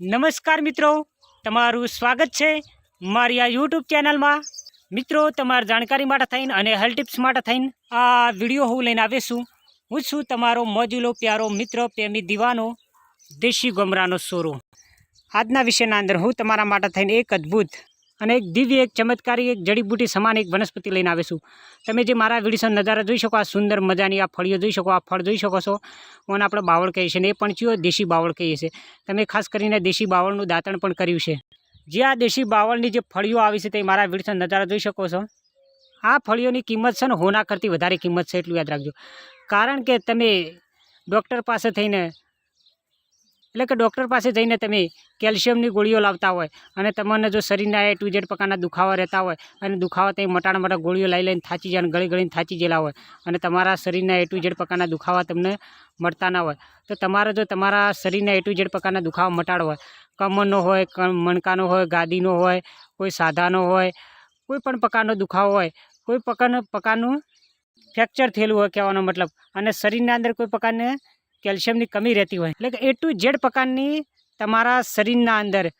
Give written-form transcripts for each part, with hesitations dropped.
નમસ્કાર મિત્રો, તમારું સ્વાગત છે મારી આ યુટ્યુબ ચેનલમાં। મિત્રો, તમારી જાણકારી માટે થઈને અને હેલ્થ ટિપ્સ માટે થઈને આ વિડીયો હું લઈને આવીશું। હું છું તમારો મોજુલો પ્યારો મિત્ર પ્રેમી દીવાનો દેશી ગમરાનો સોરો। આજના વિષયના અંદર હું તમારા માટે થઈને એક અદ્ભુત અને એક દિવ્ય એક ચમત્કારી એક જડીબૂટી સમાન એક વનસ્પતિ લઈને આવીશું। તમે જે મારા વિડીયો નજારા જોઈ શકો, આ સુંદર મજાની આ ફળીઓ જોઈ શકો, આ ફળ જોઈ શકો છો, ઓને આપણે બાવળ કહીએ છીએ ને એ પણ ચિયો દેશી બાવળ કહીએ છીએ। તમે ખાસ કરીને દેશી બાવળનું દાંતણ પણ કર્યું છે। જે આ દેશી બાવળની જે ફળીઓ આવી છે તે મારા વિડીયો નજારા જોઈ શકો છો। આ ફળીઓની કિંમત છે ને હોના કરતી વધારે કિંમત છે, એટલું યાદ રાખજો। કારણ કે તમે ડૉક્ટર પાસે થઈને એટલે કે ડૉક્ટર પાસે જઈને તમે કેલ્શિયમની ગોળીઓ લાવતા હોય અને તમને જો શરીરના A to Z પ્રકારના દુખાવા રહેતા હોય અને દુખાવા તે મોટા ગોળીઓ લઈને થાચી જાય અને ગળીને થાચી ગયેલા હોય અને તમારા શરીરના A to Z પ્રકારના દુખાવા તમને મળતા ના હોય, તો તમારે જો તમારા શરીરના A to Z પ્રકારના દુખાવા મટાડવા હોય, કમરનો હોય, મણકાનો હોય, ગાદીનો હોય, કોઈ સાધાનો હોય, કોઈ પણ પ્રકારનો દુખાવો હોય, કોઈ પ્રકારનું ફ્રેક્ચર થયેલું હોય કહેવાનો મતલબ, અને શરીરના અંદર કોઈ પ્રકારની કેલ્શિયમની કમી રહેતી હોય, એટલે કે A to Z પ્રકારની તમારા શરીરના અંદર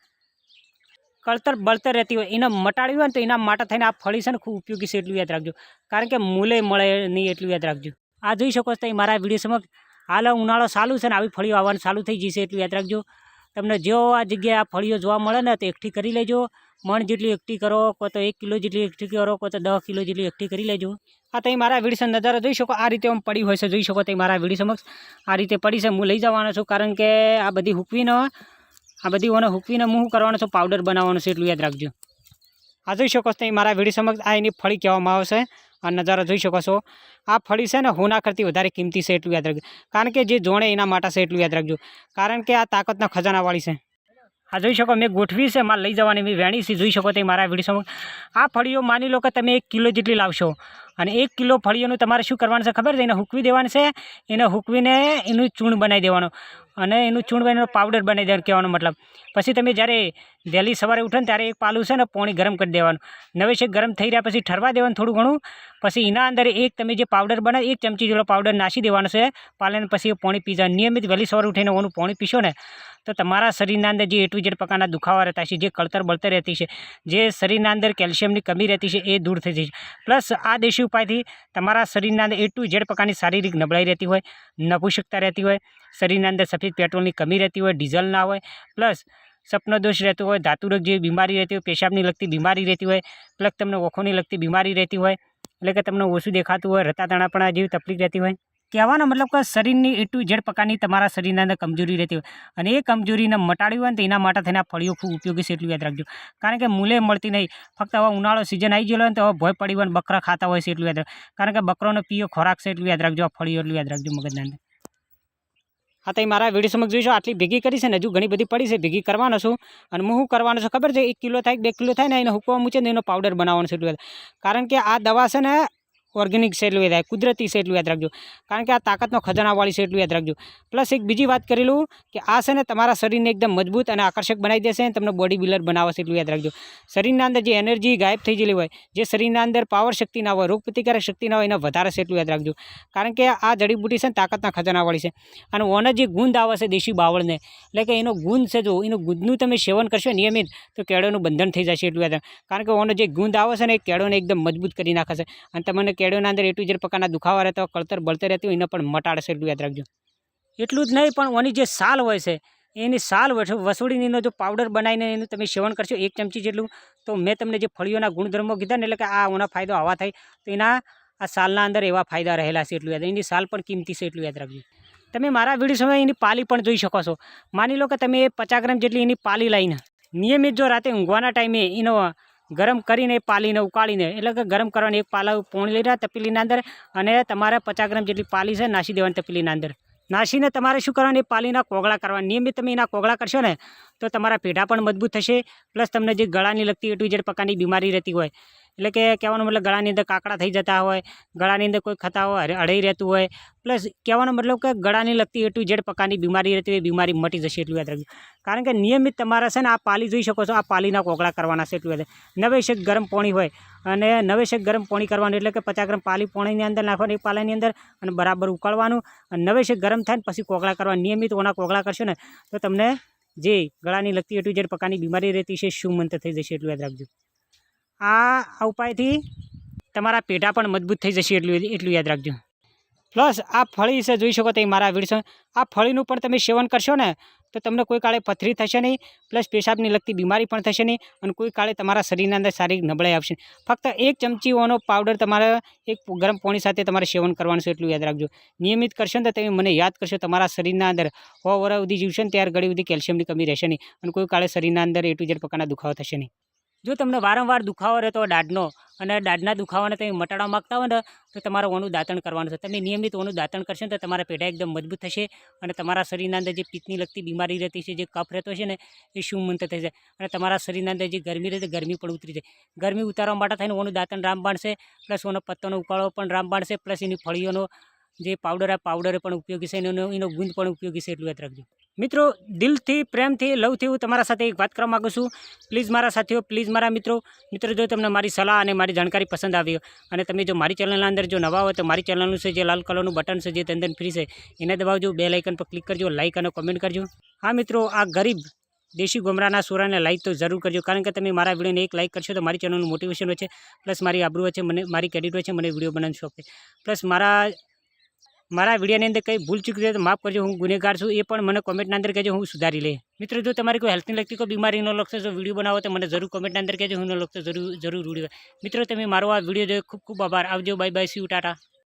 કળતર બળતર રહેતી હોય, એને મટાડવી હોય ને તો એના માટે થઈને આ ફળી છે ને ખૂબ ઉપયોગી છે, એટલું યાદ રાખજો। કારણ કે મૂલે મળે નહીં, એટલું યાદ રાખજો। આ જોઈ શકો છો મારા વિડીયો સમક્ષ હાલ ઉનાળો ચાલુ છે ને આવી ફળીઓ આવવાનું ચાલુ થઈ જશે, એટલું યાદ રાખજો। તમને જો આ જગ્યાએ આ ફળીઓ જોવા મળે ને તો એકઠી કરી લેજો। મણ જેટલી એકઠી કરો, કોઈ તો 1 કિલો જેટલી એકઠી કરો, કોઈ તો 10 કિલો જેટલી એકઠી કરી લેજો। આ તમે મારા વિડીયો નજારા જોઈ શકો, આ રીતે આમ પડી હોય છે, જોઈ શકો તમે મારા વિડીયો સમક્ષ આ રીતે પડી છે। હું લઈ જવાનો છું, કારણ કે આ બધી હૂકવીને હું શું કરવાનો છું, પાવડર બનાવવાનો છે, એટલું યાદ રાખજો। આ જોઈ શકો છો મારા વિડીયો સમક્ષ આ એની ફળી કહેવામાં આવશે। આ નજારો જોઈ શકો છો, આ ફળી છે ને હોના કરતી વધારે કિંમતી છે, એટલું યાદ રાખજો। કારણ કે જે જોણે એના માટે છે, એટલું યાદ રાખજો। કારણ કે આ તાકાતના ખજાનાવાળી છે। આ જોઈ શકો મેં ગોઠવી છે, મારે લઈ જવાની મેં વેણી છે, જોઈ શકો તે મારા વિડીયો સમક્ષ। આ ફળીઓ માની લો કે તમે 1 કિલો જેટલી લાવશો અને 1 કિલો ફળીઓનું તમારે શું કરવાનું છે ખબર છે? એને હૂકવી દેવાનું છે। એને હૂકવીને એનું ચૂર્ણ બનાવી દેવાનું અને એનું ચૂર્ણ બનાવીને પાવડર બનાવી દેવાનું કહેવાનો મતલબ। પછી તમે જ્યારે વહેલી સવારે ઉઠો ને ત્યારે એક પાલું છે ને પાણી ગરમ કરી દેવાનું, નવેસર ગરમ થઈ રહ્યા પછી ઠરવા દેવાનું થોડું ઘણું, પછી એના અંદર એક તમે જે પાવડર બનાવે 1 ચમચી જેટલો પાવડર નાખી દેવાનો છે પાલાને, પછી પાણી પી જાય। નિયમિત વહેલી સવારે ઉઠીને ઓનું પાણી પીશો ને તો તમારા શરીરના અંદર જે A to Z પ્રકારના દુખાવા રહેતા છે, જે કળતર બળતર રહેતી છે, જે શરીરના અંદર કેલ્શિયમની કમી રહેતી છે, એ દૂર થઈ જશે। પ્લસ આ દેશી ઉપાયથી તમારા શરીરના અંદર A to Z પ્રકારની શારીરિક નબળાઈ રહેતી હોય, નપુંસકતા રહેતી હોય, શરીરના અંદર સફેદ પેટ્રોલની કમી રહેતી હોય, ડીઝલ ના હોય, પ્લસ સપનો દોષ રહેતો હોય, ધાતુરોગ જેવી બીમારી રહેતી હોય, પેશાબની લગતી બીમારી રહેતી હોય, પ્લસ તમને ઓખોની લગતી બીમારી રહેતી હોય, એટલે કે તમને ઓછું દેખાતું હોય, રતાતણાપણા જેવી તકલીફ રહેતી હોય, કહેવાનો મતલબ કે શરીરની A to Z પ્રકારની તમારા શરીરના અંદર કમજોરી રહેતી હોય અને એ કમજોરીને મટાડવી હોય ને તો એના માટે થઈને આ ફળીઓ ખૂબ ઉપયોગી છે, એટલું યાદ રાખજો। કારણ કે મૂલે મળતી નહીં, ફક્ત હવે ઉનાળો સિઝન આવી ગયેલો હોય ને તો હવે ભોય પડી હોય ને બકરા ખાતા હોય છે, એટલું યાદ રાખજો। કારણ કે બકરોનો પીયો ખોરાક છે, એટલું યાદ રાખજો। આ ફળીઓ એટલું યાદ રાખજો મગજના અંદર। હા, તમે મારા વિડીયો સમક્ષ જોઈશો, આટલી ભેગી કરી છે ને, હજુ ઘણી બધી પડી છે, ભેગી કરવાનો છું। અને હું શું કરવાનો છું ખબર છે? 1 કિલો થાય 2 કિલો થાય ને એને હૂકવા મૂકે ને એનો પાવડર બનાવવાનો છે, એટલું યાદ। કારણ કે આ દવા છે ને ઓર્ગેનિક છે, એટલું યાદ, કુદરતી છે, એટલું યાદ રાખજો। કારણ કે આ તાકાતનો ખજાનાવાળી છે, એટલું યાદ રાખજો। પ્લસ એક બીજી વાત કરી લઉં કે આ છે ને તમારા શરીરને એકદમ મજબૂત અને આકર્ષક બનાવી દેશે અને તમને બોડી બિલ્ડર બનાવે છે, એટલું યાદ રાખજો। શરીરના અંદર જે એનર્જી ગાયબ થઈ ગયેલી હોય, જે શરીરના અંદર પાવર શક્તિ ના હોય, રોગ પ્રતિકારક શક્તિ ના હોય, એને વધારે છે, એટલું યાદ રાખજો। કારણ કે આ જડીબૂટી છે ને તાકાતના ખજાનાવાળી છે અને ઓને જે ગુંદ આવે છે દેશી બાવળને, એટલે કે એનો ગુંદ છે, જો એનું ગુંદનું તમે સેવન કરશો નિયમિત તો કેળોનું બંધન થઈ જશે, એટલું યાદ રાખજો। કારણ કે ઓનો જે ગુંદ આવે છે ને એ કેળોને એકદમ મજબૂત કરી નાખે છે અને તમને કેળોના અંદર A to Z પ્રકારના દુખાવા રહેતા હોય, કળતર બળતર રહેતી હોય, એને પણ મટાડે છે, એટલું યાદ રાખજો। એટલું જ નહીં, પણ ઓની જે સાલ હોય છે એની સાલ વસોડીને એનો જો પાવડર બનાવીને એનું તમે સેવન કરશો 1 ચમચી જેટલું, તો મેં તમને જે ફળીઓના ગુણધર્મો કીધા ને, એટલે કે આ ઓના ફાયદો આવા થાય તો એના આ સાલના અંદર એવા ફાયદા રહેલા છે, એટલું યાદ। એની સાલ પણ કિંમતી છે, એટલું યાદ રાખજો। તમે મારા વિડીયો સમયે એની પાલી પણ જોઈ શકો છો। માની લો કે તમે 50 ગ્રામ જેટલી એની પાલી લઈને નિયમિત જો રાતે ઊંઘવાના ટાઈમે એનો ગરમ કરીને પાલીને ઉકાળીને, એટલે કે ગરમ કરવાની એક પાલા પોણી લઈ રહ્યા તપેલીના અંદર અને તમારે 50 ગ્રામ જેટલી પાલી છે નાસી દેવાની તપેલીના અંદર। નાસીને તમારે શું કરવાનું? એ પાલીના કોગળા કરવા। નિયમિત તમે એના કોગળા કરશો ને તો તમારા પેઢા પણ મજબૂત થશે, પ્લસ તમને જે ગળાની લગતી A to Z પ્રકારની બીમારી રહેતી હોય, એટલે કે કહેવાનો મતલબ ગળાની અંદર કાકડા થઈ જતા હોય, ગળાની અંદર કોઈ ખતા હોય, અડાઈ રહેતું હોય, પ્લસ કહેવાનો મતલબ કે ગળાની લગતી A to Z પ્રકારની બીમારી રહેતી હોય, બીમારી મટી જશે, એટલું યાદ રાખજો। કારણ કે નિયમિત તમારા છે ને આ પાલી જોઈ શકો છો, આ પાલીના કોગળા કરવાના છે, એટલું યાદ। નવેસર ગરમ પાણી હોય અને નવેસર ગરમ પાણી કરવાનું, એટલે કે 50 ગ્રામ પાલી પાણીની અંદર નાખવાની એક પાલાની અંદર અને બરાબર ઉકાળવાનું અને નવેસર ગરમ થાય ને પછી કોગળા કરવા। નિયમિત ઓના કોગળા કરશો ને તો તમને જે ગળાની લગતી A to Z પ્રકારની બીમારી રહેતી છે શું મંત થઈ જશે એટલું યાદ રાખજો. આ ઉપાયથી તમારા પેઢા પણ મજબૂત થઈ જશે એટલું યાદ રાખજો. પ્લસ આ ફળી છે જોઈ શકો તમે મારા વિડીયો, આ ફળીનું પણ તમે સેવન કરશો ને તો તમને કોઈ કાળે પથરી થશે નહીં, પ્લસ પેશાબની લગતી બીમારી પણ થશે નહીં અને કોઈ કાળે તમારા શરીરના અંદર શારીરિક નબળાઈ આવશે. ફક્ત 1 ચમચીઓનો પાવડર તમારે એક ગરમ પાણી સાથે તમારે સેવન કરવાનું છે એટલું યાદ રાખજો. નિયમિત કરશો ને તો તમે મને યાદ કરશો, તમારા શરીરના અંદર 100 વર્ષ સુધી જીવશે ને ત્યારે ઘડી સુધી કેલ્શિયમની કમી રહેશે નહીં અને કોઈ કાળે શરીરના અંદર A to Z પ્રકારના દુખાવો થશે નહીં. જો તમને વારંવાર દુખાવો રહેતો હોય દાઢનો અને દાઢના દુખાવાને તમે મટાડવા માગતા હોય ને તો તમારે ઓનું દાંતણ કરવાનું છે. તમે નિયમિત ઓનું દાંતણ કરશો ને તો તમારા પેઢા એકદમ મજબૂત થશે અને તમારા શરીરના અંદર જે પિત્તની લગતી બીમારી રહેતી છે, જે કફ રહેતો છે ને એ શુમંત થઈ જાય અને તમારા શરીરના અંદર જે ગરમી રહેતી ગરમી પણ ઉતરી જાય. ગરમી ઉતારવા માટે થઈને ઓનું દાંતણ રામબાણ છે, પ્લસ ઓનો પત્તોનો ઉકાળો પણ રામબાણ છે, પ્લસ એની ફળીઓનો જે પાવડર આ પાવડર પણ ઉપયોગી છે, એનો ગુંદ પણ ઉપયોગી છે એટલું યાદ રાખજો. મિત્રો દિલથી પ્રેમથી લવથી હું તમારા સાથે એક વાત કરવા માગું છું. પ્લીઝ મારા સાથીઓ, પ્લીઝ મારા મિત્રો જો તમને મારી સલાહ અને મારી જાણકારી પસંદ આવી અને તમે જો મારી ચેનલના અંદર જો નવા હોય તો મારી ચેનલનું છે જે લાલ કલરનું બટન છે જે તંદન ફ્રી છે એને દબાવજો, બેલ આઇકન પર ક્લિક કરજો, લાઇક અને કોમેન્ટ કરજો. હા મિત્રો, આ ગરીબ દેશી ગોમરાના સોરાને લાઇક તો જરૂર કરજો, કારણ કે તમે મારા વિડીયોને એક લાઇક કરશો તો મારી ચેનલનું મોટિવેશન હોય છે, પ્લસ મારી આબરૂ હોય છે, મને મારી ક્રેડિટ હોય છે, મને વિડીયો બનાવવાનો શોખ છે. પ્લસ મારા વિડીયોની અંદર કંઈ ભૂલ ચૂકી હોય તો માફ કરજો, હું ગુનેગાર છું એ પણ મને કોમેન્ટના અંદર કહેજો, હું સુધારી લે. મિત્રો જો તમારી કોઈ હેલ્થની લગતી કોઈ બીમારીનો લગતો જો વિડીયો બનાવો તો મને જરૂર કોમેન્ટના અંદર કહેજો, હું લગતો જરૂર વિડીયો. મિત્રો તમે મારો આ વિડીયો જોયો ખૂબ ખૂબ આભાર. આવજો, bye bye, C you, Tata.